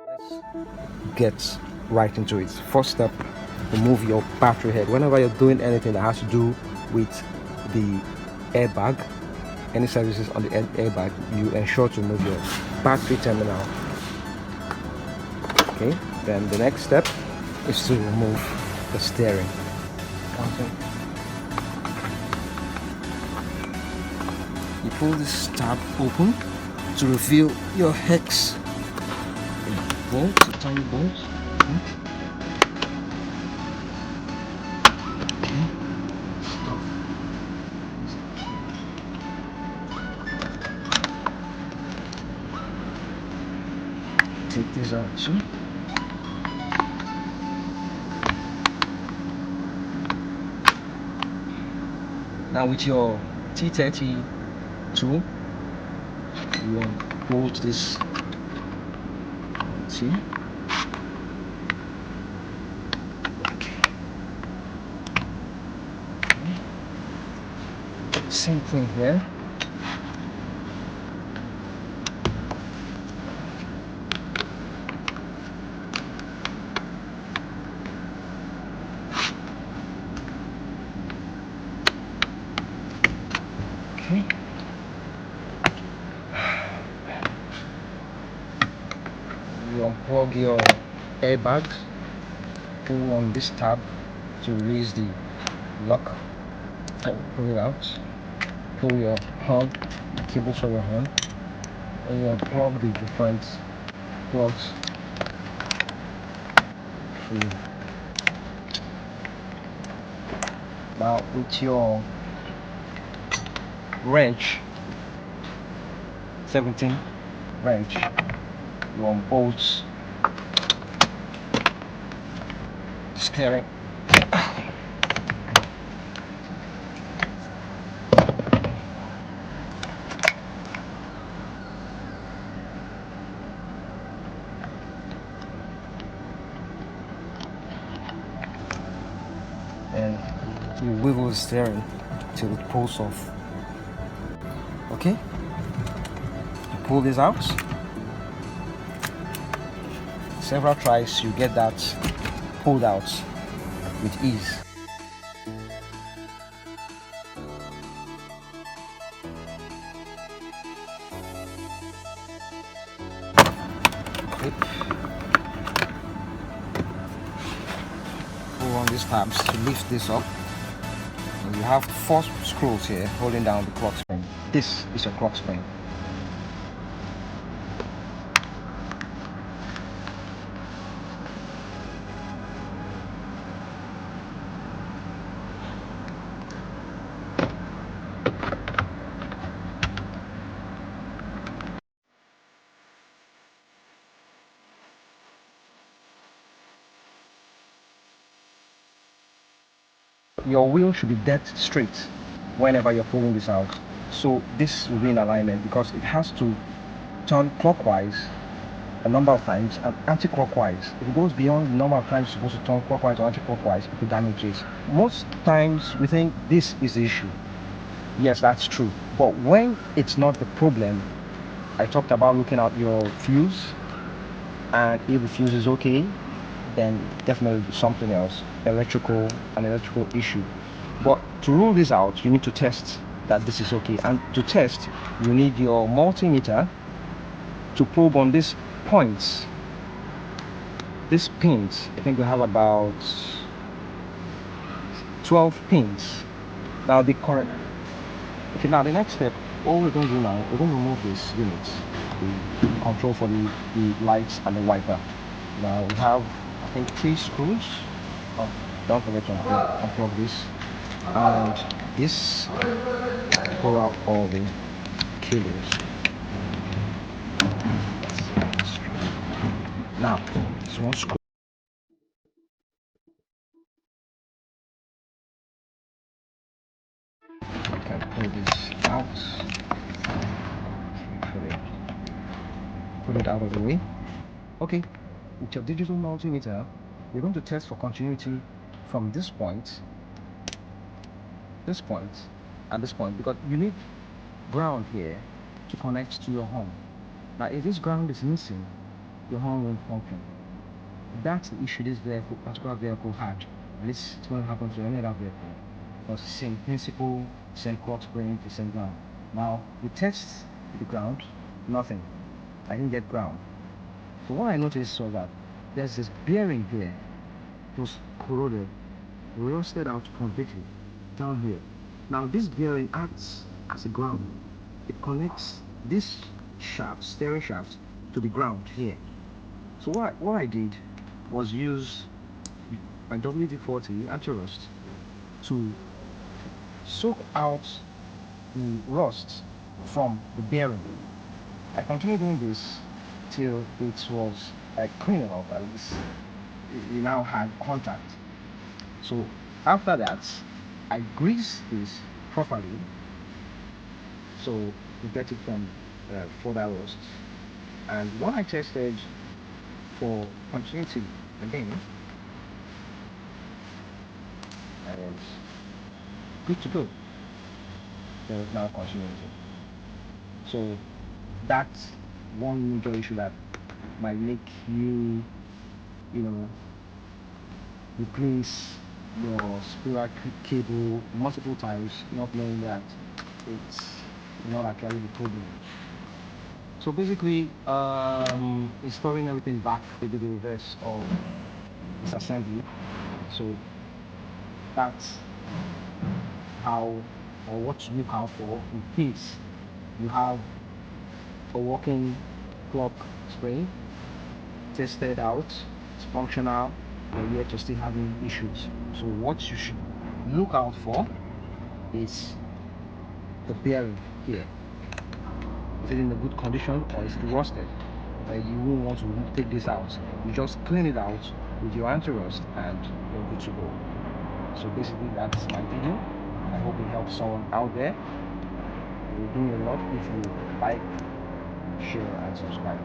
Let's get right into it. First step, remove your battery head. Whenever you're doing anything that has to do with the airbag, any services on the airbag, you ensure to remove your battery terminal. Okay, then the next step is to remove the steering. You pull this tab open to reveal your hex bolt, a tiny bolt. Okay. Take this out too. Now with your T30 tool, you want to bolt this. See? Okay. Same thing here. Okay. You unplug your airbag, pull on this tab to release the lock, pull it out, pull your horn, the cables for your horn, and you unplug the different plugs free. Now with your wrench, 17 wrench, you unbolt the steering. And you wiggle the steering till it pulls off. Okay? You pull this out. Several tries, you get that pulled out with ease. Okay. Pull on these tabs to lift this up. And you have 4 screws here holding down the clock spring. This is your clock spring. Your wheel should be dead straight whenever you're pulling this out. So this will be in alignment because it has to turn clockwise a number of times and anti-clockwise. If it goes beyond the number of times it's supposed to turn clockwise or anti-clockwise, it will damage it. Most times we think this is the issue. Yes, that's true. But when it's not the problem, I talked about looking at your fuse, and if the fuse is okay, then definitely something else, an electrical issue. But to rule this out, you need to test that this is okay. And to test, you need your multimeter to probe on these points, these pins. I think we have about 12 pins. Now the correct. Okay, now the next step, all we're going to do now, we're going to remove this unit, the control for the lights and the wiper. Now we have, I think, 3 screws. Oh, don't forget to unplug this. And this, pull out all the cables. Now, this one screw. You can pull this out. Put it out of the way. Okay, with your digital multimeter, you're going to test for continuity from this point, and this point, because you need ground here to connect to your horn. Now, if this ground is missing, your horn won't function. That's the issue this particular vehicle had. And this is going to happen to any other vehicle. Because same principle, same clock spring, the same ground. Now, we test the ground, nothing. I didn't get ground. So what I noticed was that there's this bearing here. It was corroded, rusted out completely down here. Now this bearing acts as a ground. It connects this shaft, steering shaft, to the ground here. So what I did was use my WD-40 anti-rust to soak out the rust from the bearing. I continued doing this till it was clean enough, at least it now had contact. So after that, I greased this properly so to get it from further rust. And when I tested for continuity again, I was good to go. There was now continuity. So that's one major issue that might make you, replace your spiral cable multiple times, not knowing that it's not actually the problem. So basically, installing everything back to the reverse of this assembly. So that's how, or what to look out for in case you have a working clock spring tested out, it's functional, but yet you're still having issues. So what you should look out for is the bearing here. Is it in a good condition or is it rusted? You won't want to take this out. You just clean it out with your anti-rust and you're good to go. So basically that's my video. I hope it helps someone out there. You're doing a lot if you like, share and subscribe.